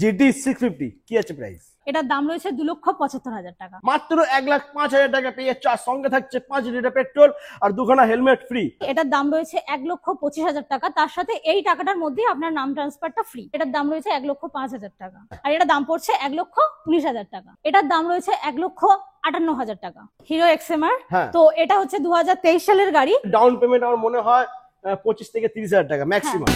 GT 650 কি আছে price? এটার দাম রয়েছে 2,75,000 টাকা। মাত্র 1,05,000 টাকা পেয়ে যাচ্ছে, আর সঙ্গে থাকছে 5 লিটার পেট্রোল আর দুখানা হেলমেট ফ্রি। এটার দাম রয়েছে 1,25,000 টাকা, তার সাথে এই টাকাটার মধ্যে আপনার নাম ট্রান্সফারটা ফ্রি। এটার দাম রয়েছে 1,05,000 টাকা, আর এটার দাম পড়ছে 1,19,000 টাকা। এটার দাম রয়েছে 1,58,000 টাকা। হিরো এক্সএমআর, হ্যাঁ। তো এটা হচ্ছে 2023 সালের গাড়ি। ডাউন পেমেন্ট আমার মনে হয় 25 থেকে 30,000 টাকা maximum.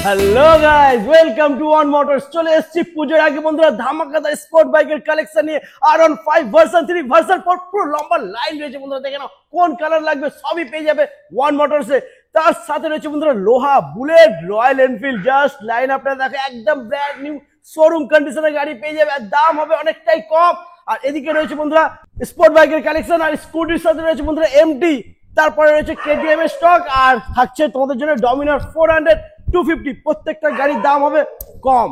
Hello guys, welcome to one motors. চলে এসেছি পুজোর আগে বন্ধুরা ধামাকাদার স্পোর্ট বাইকের কালেকশন নিয়ে। R15 ভার্সন 3 ভার্সন 4 পুরো লম্বা লাইন রয়েছে বন্ধুরা, দেখে নাও কোন কালার লাগবে সবই পেয়ে যাবে ওয়ান মোটরসে। তার সাথে রয়েছে বন্ধুরা লোহা, bullet, royal Enfield, just line আপনারা দেখো একদম ব্র্যান্ড নিউ শোরুম কন্ডিশনের গাড়ি পেয়ে যাবে, আর দাম হবে অনেকটাই কম। আর এদিকে রয়েছে বন্ধুরা স্পোর্ট বাইকের কালেকশন, আর স্কুটির সাথে রয়েছে বন্ধুরা এমটি, তারপরে রয়েছে কেটিএম এর স্টক, আর থাকছে তোমাদের জন্য ডমিনার 400 250। প্রত্যেকটা গাড়ির দাম হবে কম,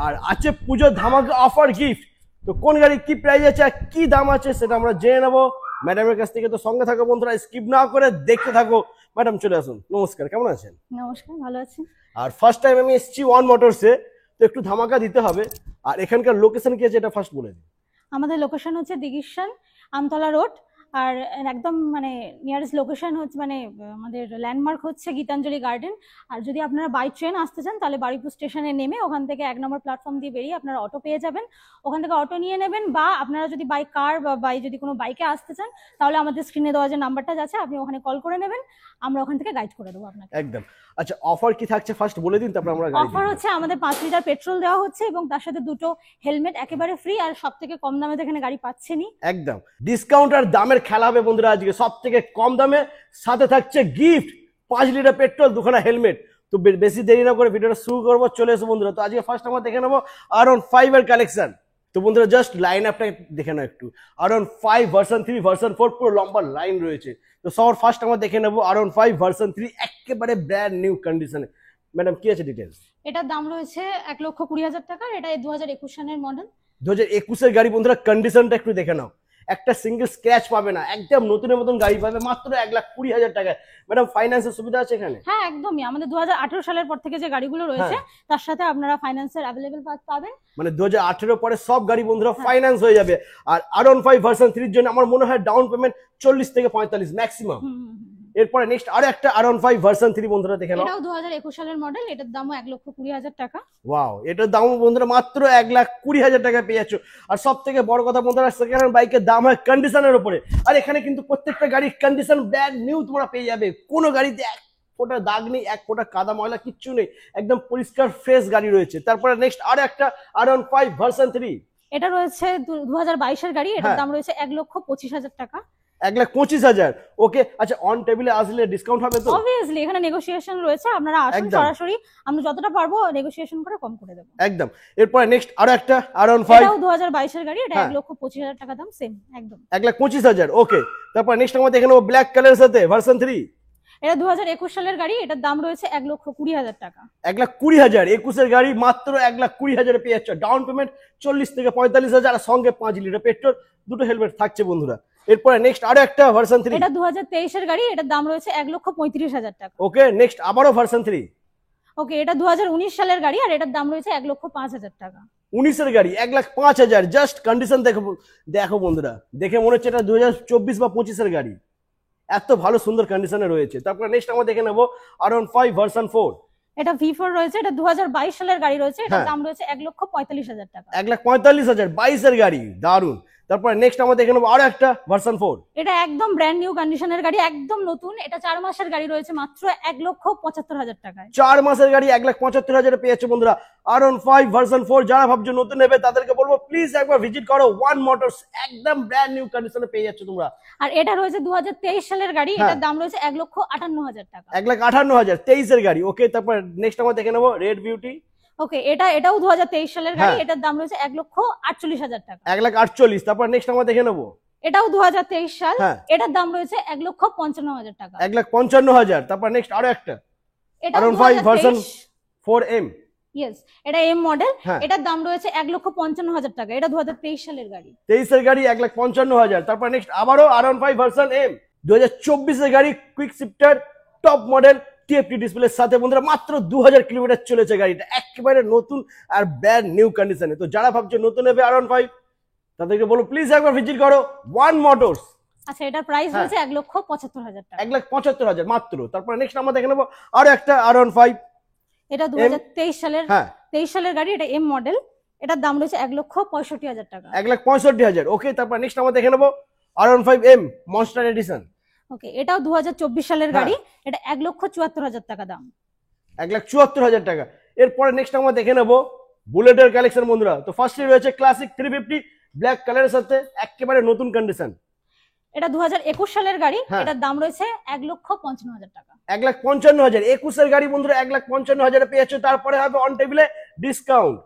আর আছে পুজোর ধামাকা অফার গিফট। তো কোন গাড়ি কি প্রাইস আছে আর কি দাম আছে সেটা আমরা জেনে নেবো ম্যাডামের কাছ থেকে। তো সঙ্গে থাকো বন্ধুরা, স্কিপ না করে দেখতে থাকো। ম্যাডাম চলে আসুন, নমস্কার, কেমন আছেন? নমস্কার, ভালো আছি। আর ফার্স্ট টাইম আমি এসেছি ওয়ান মোটরসে, তো একটু ধামাকা দিতে হবে। আর এখানকার লোকেশন কি আছে এটা ফার্স্ট বলে দিন। আমাদের লোকেশন হচ্ছে দিঘিশন আমতলা রোড, আর একদম মানে নিয়ারেস্ট লোকেশন হচ্ছে মানে আমাদের ল্যান্ডমার্ক হচ্ছে গীতাঞ্জলি গার্ডেন। আর যদি আপনারা বাই ট্রেন আসতে চান তাহলে বারুইপুর স্টেশনে নেমে ওখান থেকে 1 নম্বর প্ল্যাটফর্ম দিয়ে বেরিয়ে আপনারা অটো পেয়ে যাবেন, ওখান থেকে অটো নিয়ে নেবেন। বা আপনারা যদি বাই কার বা বাই যদি কোনো বাইকে আসতে চান তাহলে আমাদের স্ক্রিনে দেওয়া যে নাম্বারটা যাচ্ছে আপনি ওখানে কল করে নেবেন, আমরা ওখান থেকে গাইড করে দেবো আপনাকে। একদম। আচ্ছা, অফার কি থাকছে ফার্স্ট বলে দিন, তারপর আমরা গাড়ি অফার হচ্ছে আমাদের 5 লিটার পেট্রোল দেওয়া হচ্ছে এবং তার সাথে 2টো হেলমেট একেবারে ফ্রি, আর সব থেকে কম দামে তো এখানে গাড়ি পাচ্ছেনই। একদম ডিসকাউন্ট আর দামের খেলা হবে বন্ধুরা আজকে, সব থেকে কম দামে, সাথে থাকছে গিফট 5 লিটার পেট্রোল দুখানা হেলমেট। তো বেশি দেরি না করে ভিডিওটা শুরু করবো, চলে এসো বন্ধুরা। তো আজকে ফার্স্ট আমরা দেখে নেবো R15 এর কালেকশন। তো বন্ধুরা জাস্ট লাইন আপটা দেখে নাও একটু। R15 ভার্সন 3 ভার্সন 4 পুরো লম্বা লাইন রয়েছে। তো সবার ফার্স্ট আমরা দেখে নেবো R15 ভার্সন 3 একেবারে ব্র্যান্ড নিউ কন্ডিশনে। ম্যাডাম কি আছে ডিটেলস? এটার দাম রয়েছে 1,20,000 টাকা। এটা 2021 সালের মডেল। 2021 এর গাড়ি বন্ধুরা, কন্ডিশনটা একটু দেখে নাও, একটা সিঙ্গেল স্ক্র্যাচ পাবে না, একদম নতুনের মতন গাড়ি পাবে মাত্র 1,20,000 টাকায়। ম্যাডাম ফাইন্যান্সের সুবিধা আছে এখানে? হ্যাঁ একদমই, আমাদের 2018 সালের পর থেকে যে গাড়িগুলো রয়েছে তার সাথে আপনারা ফাইন্যান্সের অ্যাভেলেবল পাবেন। মানে 2018 পরে সব গাড়ি বন্ধুরা ফাইন্যান্স হয়ে যাবে। আর R15 ভার্সন 3 এর জন্য আমার মনে হয় ডাউন পেমেন্ট 40 থেকে 45 ম্যাক্সিমাম। এরপরে নেক্সট আর একটা R15 ভার্সন 3 বন্ধুরা দেখে নাও, এটাও 2021 সালের মডেল। এটার দামও 1,20,000 টাকা। ওয়াও, এটার দাম বন্ধুরা মাত্র 1,20,000 টাকা পেয়ে যাচ্ছ। আর সব থেকে বড় কথা বন্ধুরা, সেকেন্ড হ্যান্ড বাইকের দাম হয় কন্ডিশনের উপরে, আর এখানে কিন্তু প্রত্যেকটা গাড়ির কন্ডিশন ব্র্যান্ড নিউ তোমরা পেয়ে যাবে। কোনো গাড়িতে এক ফোঁটা দাগ নেই, এক ফোঁটা কাদা ময়লা কিচ্ছু নেই, একদম পরিষ্কার ফ্রেশ গাড়ি রয়েছে। তারপরে নেক্সট আর একটা R15 ভার্সন 3। এটা রয়েছে 2022 এর গাড়ি। এটার দাম রয়েছে 1,25,000 টাকা। 1,25,000। ওকে, আচ্ছা অন টেবিলে আসলে ডিসকাউন্ট হবে তো? অবভিয়াসলি এখানে নেগোসিয়েশন রয়েছে, আপনারা আসুন সরাসরি, আমরা যতটা পারবো নেগোসিয়েশন করে কম করে দেব। একদম। এরপরে নেক্সট আরো একটা R15, এটাও 2022 এর গাড়ি। এটা 1,25,000 টাকা দাম, সেম একদম 1,25,000। ওকে, তারপর নেক্সট আমরা দেখে নেবো ব্ল্যাক কালারের সাথে ভার্সন 3। এটা 2021 সালের গাড়ি। এটার দাম রয়েছে 1,20,000 টাকা। 1,20,000 21 এর গাড়ি মাত্র 1,20,000 পেয়ে যাচ্ছে। ডাউন পেমেন্ট 40 থেকে 45,000, আর সঙ্গে 5 লিটার পেট্রোল, দুটো হেলমেট থাকছে বন্ধুরা। এরপরে নেক্সট আরো একটা ভার্সন 3। এটা 2023 এর গাড়ি। এটার দাম রয়েছে 1,35,000 টাকা। ওকে, নেক্সট আবারও ভার্সন 3। ওকে, এটা 2019 সালের গাড়ি, আর এটার দাম রয়েছে 1,05,000 টাকা। 19 এর গাড়ি 1,05,000। জাস্ট কন্ডিশন দেখো, দেখো বন্ধুরা, দেখে মনে হচ্ছে এটা 2024 বা 25 এর গাড়ি, এত ভালো সুন্দর কন্ডিশনে রয়েছে। তারপরে নেক্সট আমরা দেখে নেবো R15 ভার্সন 4। এটা V4 রয়েছে। এটা 2022 সালের গাড়ি রয়েছে। এটার দাম রয়েছে 1,45,000 টাকা। 1,45,000 22 এর গাড়ি, দারুন। তারপরে নেক্সট আমরা দেখে নেবো আরো একটা ভার্সন 4। এটা একদম ব্র্যান্ড নিউ কন্ডিশনের গাড়ি, একদম নতুন। এটা 4 মাসের গাড়ি রয়েছে মাত্র 1,75,000 টাকায়। 4 মাসের গাড়ি 1,75,000 পেয়ে যাচ্ছে বন্ধুরা। R15 ভার্সন 4 যারা ভাবছো নতুন নেবে তাদেরকে বলবো প্লিজ একবার ভিজিট করো ওয়ান মোটরস, একদম ব্র্যান্ড নিউ কন্ডিশনে পেয়ে যাচ্ছে তোমরা। আর এটা রয়েছে 2023 সালের গাড়ি। এটার দাম রয়েছে 1,58,000 টাকা। 1,58,000 23 এর গাড়ি। ওকে, তারপর নেক্সট আমরা দেখে নেবো রেড বিউটি। ওকে, এটাও 2023 সালের গাড়ি। এটার দাম রয়েছে 1,48,000 টাকা। 1,48,000। তারপর নেক্সট আমরা দেখে নেবো এটাও 2023 সাল, হ্যাঁ। এটার দাম রয়েছে 1,55,000 টাকা। 1,55,000। তারপর নেক্সট আরো একটা এটা আরন 5 ভার্সন 4M। ইয়েস, এটা এম মডেল, হ্যাঁ। এটার দাম রয়েছে 1,55,000 টাকা। এটা 2023 সালের গাড়ি। 23 এর গাড়ি 1,55,000। তারপর নেক্সট আবারও আরন 5 ভার্সন M। 2024 এর গাড়ি quick shifter top model TFT ডিসপ্লের সাথে বন্ধুরা মাত্র 2000 কিলোমিটার চলেছে গাড়িটা, একেবারে নতুন আর ব্র্যান্ড নিউ কন্ডিশনে। তো যারা ভাবছে নতুন নেবে আরন 5 তাদেরকে বলো প্লিজ একবার ভিজিট করো ওয়ান মোটরস। আচ্ছা, এটার প্রাইস রয়েছে 1,75,000 টাকা। 1,75,000 মাত্র। তারপর নেক্সট আমরা দেখে নেবো আরো একটা আরন 5। এটা 2023 সালের, হ্যাঁ 23 সালের গাড়ি, এটা এম মডেল, এটার দাম রয়েছে 1,65,000 টাকা। 1,65,000। ওকে, তারপর নেক্সট আমরা দেখে নেবো আরন 5M মনস্টার এডিশন। ওকে, এটাও 2024 সালের গাড়ি, এটা 1,74,000 টাকা দাম। 1,74,000 টাকা। এরপরে নেক্সট আমরা দেখে নেবো বুলেটের কালেকশন বন্ধুরা। তো ফার্স্টলি রয়েছে ক্লাসিক 350 ব্ল্যাক কালারের সাথে একেবারে নতুন কন্ডিশন। এটা 2021 সালের গাড়ি, হ্যাঁ। এটার দাম রয়েছে 1,55,000 টাকা। 1,55,000। 21 এর গাড়ি বন্ধুরা 1,55,000 পেয়েছো। তারপরে হবে অন টেবিলে ডিসকাউন্ট।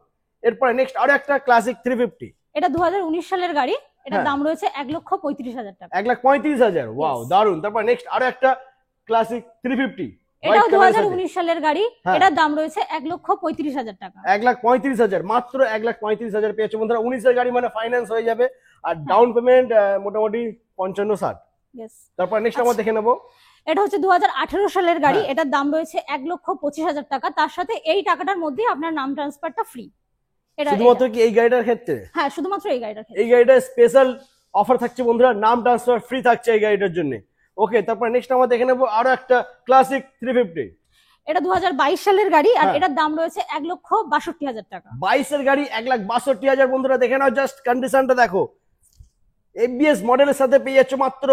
এরপরে নেক্সট আরো একটা ক্লাসিক 350। এটা 2019 সালের গাড়ি, এটার হ্যাঁ। দাম রয়েছে 1,35,000 টাকা। 1,35,000। Wow, Yes. দারুন। তারপর নেক্সট আরো একটা ক্লাসিক 350 এটাও 2019 সালের গাড়ি, হ্যাঁ। এটার দাম রয়েছে 1,35,000 টাকা। 1,35,000 মাত্র 1,35,000 পেয়েছো বন্ধুরা। 19 এর গাড়ি মানে ফাইন্যান্স হয়ে যাবে আর ডাউন পেমেন্ট মোটামুটি 55-60। Yes. তারপর নেক্সট আমরা দেখে নেবো এটা হচ্ছে 2018 সালের গাড়ি, হ্যাঁ। এটার দাম রয়েছে 1,25,000 টাকা। তার সাথে এই টাকাটার মধ্যে আপনার নাম ট্রান্সফারটা ফ্রি। এটা শুধুমাত্র কি এই গাড়িটার ক্ষেত্রে? হ্যাঁ, শুধুমাত্র এই গাড়িটার ক্ষেত্রে। এই গাড়িটার স্পেশাল অফার থাকছে বন্ধুরা, নাম ট্রান্সফার ফ্রি থাকছে এই গাড়িটার জন্য। ওকে, তারপর নেক্সট আমরা দেখে নেবো আরো একটা ক্লাসিক 350। এটা 2022 সালের গাড়ি, আর হ্যাঁ। এটার দাম রয়েছে 1,62,000 টাকা। 22 এর গাড়ি 1,62,000 বন্ধুরা। দেখে নাও জাস্ট কন্ডিশনটা দেখো। এবিএস মডেলের সাথে পেয়ে যাচ্ছ মাত্র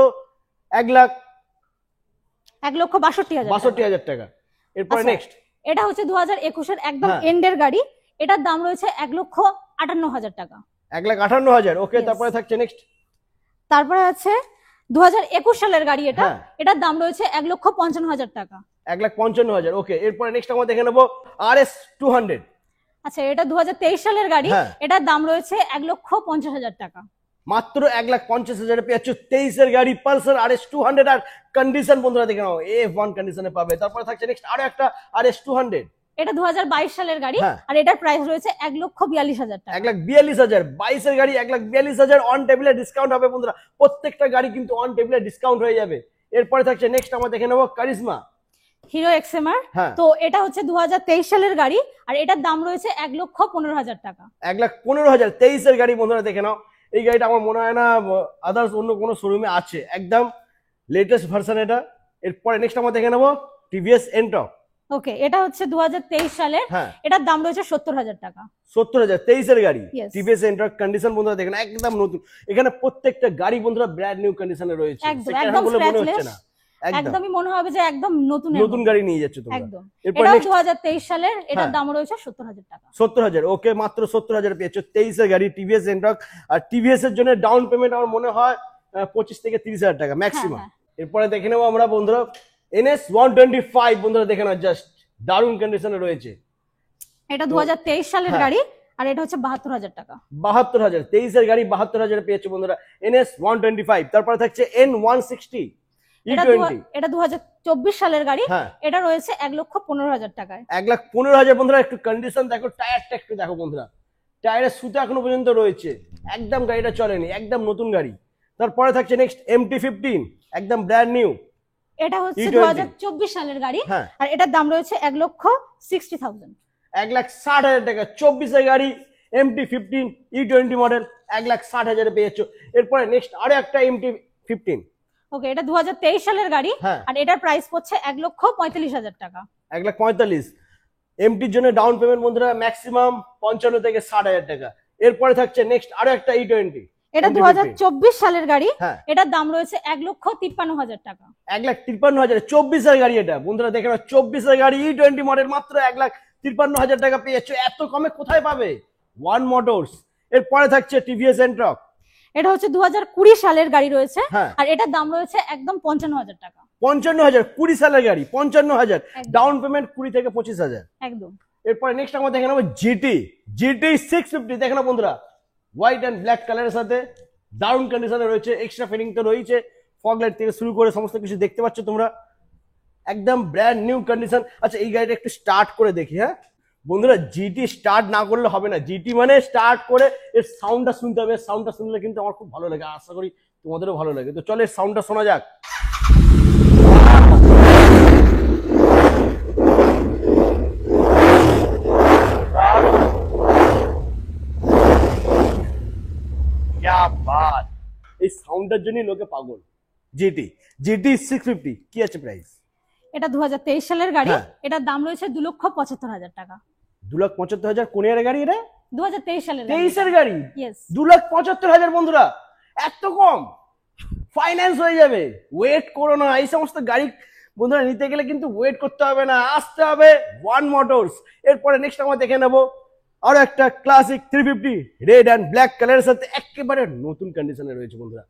1,62,000 1,62,000 টাকা। এরপরে আচ্ছা। নেক্সট এটা হচ্ছে 2021 এর একদম হ্যাঁ। এন্ডের গাড়ি, এটার দাম রয়েছে 1,58,000 টাকা। 1,58,000। ওকে, Yes. তারপরে থাকছে নেক্সট তারপরে আছে 2021 সালের গাড়ি, এটা হ্যাঁ। এটার দাম রয়েছে 1,55,000 টাকা। 1,55,000। ওকে, এরপরে নেক্সট আমরা দেখে নেবো RS 200। আচ্ছা, এটা 2023 সালের গাড়ি, হ্যাঁ। এটার দাম রয়েছে 1,50,000 টাকা। মাত্র 1,50,000 পেয়ে যাচ্ছ 23 এর গাড়ি পালসার RS 200। আর কন্ডিশন বন্ধুরা দেখে নাও F1 কন্ডিশনে পাবে। তারপরে থাকছে নেক্সট আরো একটা RS 200। এটা 2022 সালের গাড়ি, হ্যাঁ। আর এটার প্রাইস রয়েছে 1,42,000 টাকা। 1,42,000। 22 এর গাড়ি 1,42,000 অন টেবিলে ডিসকাউন্ট হবে বন্ধুরা। প্রত্যেকটা গাড়ি কিন্তু অন টেবিলে ডিসকাউন্ট হয়ে যাবে। এরপরে থাকছে নেক্সট আমরা দেখে নেবো কারিজমা। হিরো এক্সএমআর, হ্যাঁ। তো এটা হচ্ছে 2023 সালের গাড়ি, আর এটার দাম রয়েছে 1,15,000 টাকা। 1,15,000। 23 এর গাড়ি বন্ধুরা দেখে নাও। এই গাড়িটা আমার মনে হয় না আদার্স অন্য কোনো শোরুমে আছে, একদম লেটেস্ট ভার্সন এটা। এরপরে নেক্সট আমরা দেখে নেবো টিভিএস এন্টক। ওকে, এটা হচ্ছে 2023 সালের, হ্যাঁ। এটার দাম রয়েছে 70,000 টাকা। 70,000। 23 এর গাড়ি Yes. টিভিএস এন্টক কন্ডিশন বন্ধুরা দেখেন একদম নতুন। এখানে প্রত্যেকটা গাড়ি বন্ধুরা ব্র্যান্ড নিউ কন্ডিশনে রয়েছে। একদম, Second hand একদম বলে মনে হচ্ছে scratchless, না। একদম একদমই মনে হবে যে একদম নতুন নতুন গাড়ি নিয়ে যাচ্ছে তোমরা। একদম। এরপর এটাও নেক্সট 2023 সালের, এটার হ্যাঁ। দাম রয়েছে 70,000 টাকা। 70,000। ওকে, মাত্র 70,000 পেয়েছো 23 এর গাড়ি টিভিএস এন্টক। আর টিভিএস এর জন্য ডাউন পেমেন্ট আমার মনে হয় 25 থেকে 30,000 টাকা ম্যাক্সিমাম। হ্যাঁ। এরপরে দেখে নেবো আমরা বন্ধুরা NS 125 বন্ধুরা দেখে নাও জাস্ট দারুণ কন্ডিশনে রয়েছে। এটা 2023 সালের হ্যাঁ। গাড়ি, আর এটা হচ্ছে 72,000 টাকা। 72,000। 23 এর গাড়ি 72,000 পেয়েছো বন্ধুরা NS 125। তারপরে থাকছে N160 E20। এটা 2024 সালের গাড়ি, হ্যাঁ। এটা রয়েছে 1,15,000 টাকায়। 1,15,000 বন্ধুরা। একটু কন্ডিশন দেখো, টায়ারটা একটু দেখো বন্ধুরা। টায়ারের সুতো এখনো পর্যন্ত রয়েছে, একদম গাড়িটা চলেনি, একদম নতুন গাড়ি। তারপরে থাকছে নেক্সট MT-15 একদম ব্র্যান্ড নিউ। এটা হচ্ছে E20 2024 সালের গাড়ি, হ্যাঁ। আর এটার দাম রয়েছে 1,60,000। 1,60,000 টাকা। 24 এর গাড়ি MT-15 E20 মডেল 1,60,000 পেয়েছো। এরপরে নেক্সট আরো একটা MT-15। ওকে, এটা 2023 সালের গাড়ি, হ্যাঁ। আর এটার প্রাইস পড়ছে 1,45,000 টাকা। 1,45,000। MTর জন্য ডাউন পেমেন্ট বন্ধুরা ম্যাক্সিমাম 55 থেকে 60,000 টাকা। এরপরে থাকছে নেক্সট আরো একটা E20। এটা 2024 সালের গাড়ি, হ্যাঁ। এটার দাম রয়েছে 1,53,000 টাকা। 1,53,000। 24 এর গাড়ি এটা বন্ধুরা দেখে নাও। 24 এর গাড়ি E20 মডেল মাত্র 1,53,000 টাকা পেয়েছো। এত কমে কোথায় পাবে? One motors. এরপরে থাকছে টিভিএস এন্টক। এটা হচ্ছে 2020 সালের গাড়ি রয়েছে, হ্যাঁ। আর এটার দাম রয়েছে একদম 55,000 টাকা। 55,000। 20 সালের গাড়ি 55,000। একদম। ডাউন পেমেন্ট 20 থেকে 25,000। একদম। এরপরে নেক্সট আমরা দেখে নেবো GT 650 দেখে নাও বন্ধুরা, হোয়াইট এন্ড ব্ল্যাক কালারের সাথে দারুণ কন্ডিশনে রয়েছে, এক্সট্রা ফিটিং তো রয়েছে, ফগ লাইট থেকে শুরু করে সমস্ত কিছু দেখতে পাচ্ছ তোমরা, একদম ব্র্যান্ড নিউ কন্ডিশন। আচ্ছা এই গাড়িটা একটু স্টার্ট করে দেখি। হ্যাঁ বন্ধুরা, জিটি স্টার্ট না করলে হবে না, জিটি মানে স্টার্ট করে এর সাউন্ডটা শুনতে হবে, সাউন্ডটা শুনলে কিন্তু আমার খুব ভালো লাগে, আশা করি তোমাদেরও ভালো লাগে। তো চলো এর সাউন্ডটা শোনা যাক। এই সাউন্ডের জন্যই লোকে পাগল। জিটি জিটি 650 কি আছে প্রাইস? এটা 2023 সালের গাড়ি। হ্যাঁ। এটার দাম রয়েছে 2,75,000 টাকা। 2,75,000 কোন ইয়ারের গাড়ি এটা? 2023 সালের 23-এর গাড়ি। ইয়েস। 2,75,000 বন্ধুরা, এত কম? ফাইন্যান্স হয়ে যাবে, ওয়েট করো না। এই সমস্ত গাড়ি বন্ধুরা নিতে গেলে কিন্তু ওয়েট করতে হবে না, আসতে হবে ওয়ান মোটরস। এরপরে নেক্সট আমরা দেখে নেবো আরো একটা ক্লাসিক 350 রেড অ্যান্ড ব্ল্যাক কালারের সাথে একেবারে নতুন কন্ডিশনে রয়েছে বন্ধুরা।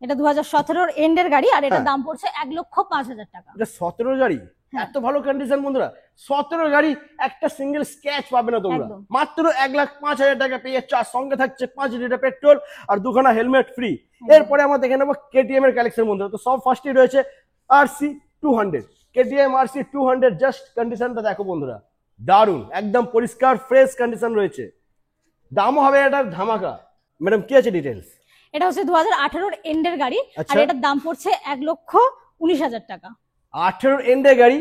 এটা 2017 এন্ডের গাড়ি আর এটার হ্যাঁ। দাম পড়ছে 1,05,000 টাকা। এটা 17 গাড়ি, হ্যাঁ। এত ভালো কন্ডিশন বন্ধুরা। 17 গাড়ি, একটা সিঙ্গেল স্ক্র্যাচ পাবে না তোমরা, একদম। মাত্র 1,05,000 টাকা পেয়ে যাচ্ছ। আর সঙ্গে থাকছে 5 লিটার পেট্রোল আর 2খানা হেলমেট ফ্রি। এরপরে আমরা দেখে নেবো কেটিএম এর কালেকশন বন্ধুরা। তো সব ফার্স্টে রয়েছে আরসি 200, কেটিএম আরসি 200। জাস্ট কন্ডিশনটা দেখো বন্ধুরা, দারুন, একদম পরিষ্কার ফ্রেশ কন্ডিশন রয়েছে। দামও হবে এটা ধামাকা। ম্যাডাম কি আছে ডিটেলস? এটা হচ্ছে 2018 এন্ডের গাড়ি আর আচ্ছা। এটার দাম পড়ছে 1,19,000 টাকা। 18 এন্ডের গাড়ি,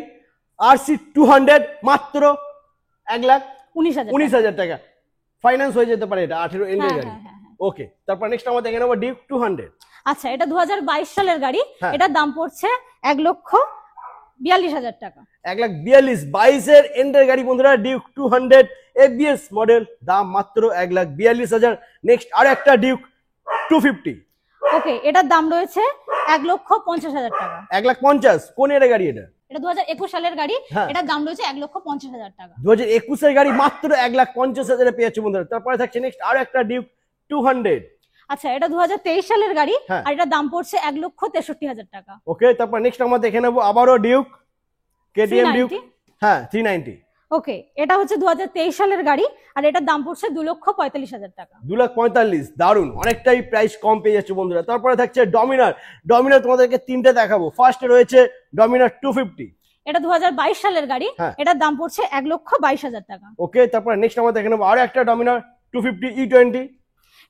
আরসি 200, মাত্র 1,19,000 19,000 টাকা। ফাইন্যান্স হয়ে যেতে পারে এটা 18 এন্ডের হ্যাঁ, গাড়ি। হ্যাঁ, হ্যাঁ, হ্যাঁ। ওকে, তারপর নেক্সট আমরা দেখে নেবো ডিউক 200। আচ্ছা এটা 2022 সালের গাড়ি। হ্যাঁ। এটার দাম পড়ছে 1,42,000 টাকা। 1,42,000, 22-এর এন্ডের গাড়ি বন্ধুরা, ডিউক 200 এবিএস মডেল, দাম মাত্র 1,42,000। নেক্সট আর একটা ডিউক 250, ওকে এটার দাম রয়েছে 1,50,000 টাকা। 1,50,000 কোন এর গাড়ি এটা? এটা 2021 সালের গাড়ি। হ্যাঁ। এটার দাম রয়েছে 1,50,000 টাকা। 2021-এর গাড়ি, মাত্র 1,50,000 পেয়ে যাচ্ছে বন্ধুরা। তারপরে থাকছে নেক্সট আর একটা ডিউক 200। আচ্ছা এটা 2023 সালের গাড়ি হ্যাঁ। আর এটার দাম পড়ছে 1,63,000 টাকা। ওকে, তারপর নেক্সট আমরা দেখে নেবো আবারও ডিউক, কেটিএম ডিউক। 390 হ্যাঁ 390, ওকে এটা হচ্ছে 2023 সালের গাড়ি আর এটার দাম পড়ছে 2,45,000 টাকা। 2,45,000, দারুন, অনেকটাই প্রাইস কম পেয়ে যাচ্ছে বন্ধুরা। তারপরে থাকছে ডমিনার। ডমিনার তোমাদেরকে তিনটে দেখাবো। ফার্স্টে রয়েছে ডমিনার 250। এটা 2022 সালের গাড়ি। হ্যাঁ। এটার দাম পড়ছে 1,22,000 টাকা। ওকে, তারপরে নেক্সট আমরা দেখে নেবো আরো একটা ডমিনার 250 E20।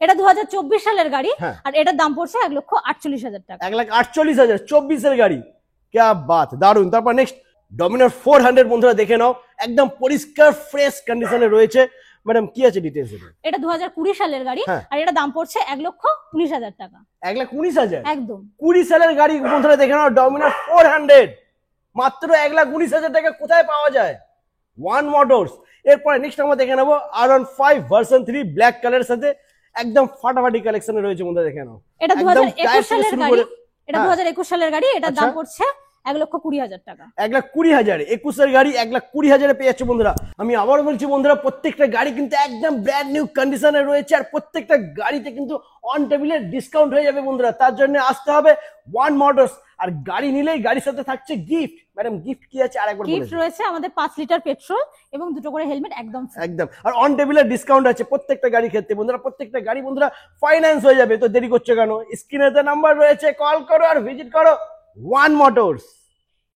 এটা 2024 সালের গাড়ি হ্যাঁ। আর এটার দাম পড়ছে 1,48,000 টাকা। 1,48,000, 24-এর গাড়ি, ক্যা বাত, দারুন। তারপর নেক্সট ডমিনার 400 বন্ধুরা দেখে নাও, একদম পরিষ্কার ফ্রেশ কন্ডিশনে রয়েছে। ম্যাডাম কি আছে ডিটেলস এটা? এটা 2020 সালের গাড়ি হ্যাঁ। আর এটার দাম পড়ছে 1,19,000 টাকা। 1,19,000, একদম 20 সালের গাড়ি বন্ধুরা দেখে নাও, ডমিনার 400 মাত্র 1,19,000 টাকা। কোথায় পাওয়া যায়? One motors. এরপরে নেক্সট আমরা দেখে নেবো R15 ভার্সন 3 ব্ল্যাক কালারের সাথে, একদম ফাটাফাটি কালেকশনে রয়েছে বন্ধুরা দেখে নাও। এটা একদম 2021 টায়ার থেকে সালের শুরু গাড়ি। করে- এটা হ্যাঁ। 2021 সালের গাড়ি। এটার দাম আচ্ছা। পড়ছে 1,20,000 টাকা। 1,20,000, 21-এর গাড়ি 1,20,000 পেয়ে যাচ্ছে বন্ধুরা। আমি আবারও বলছি বন্ধুরা, প্রত্যেকটা গাড়ি কিন্তু একদম ব্র্যান্ড নিউ কন্ডিশনে রয়েছে আর প্রত্যেকটা গাড়িতে কিন্তু অন টেবিলের ডিসকাউন্ট হয়ে যাবে বন্ধুরা। তার জন্য আসতে হবে ওয়ান মোটরস। আর গাড়ি নিলেই গাড়ির সাথে থাকছে গিফট। ম্যাডাম গিফট কি আছে আরেকবার গিফট বলুন। রয়েছে আমাদের 5 লিটার পেট্রোল এবং 2টো করে হেলমেট একদম free। একদম, আর অন টেবিলের ডিসকাউন্ট আছে প্রত্যেকটা গাড়ি ক্ষেত্রে বন্ধুরা। প্রত্যেকটা গাড়ি বন্ধুরা ফাইন্যান্স হয়ে যাবে। তো দেরি করছো কেন? স্ক্রিনে নাম্বার রয়েছে, কল করো আর ভিজিট করো ওয়ান মোটরস।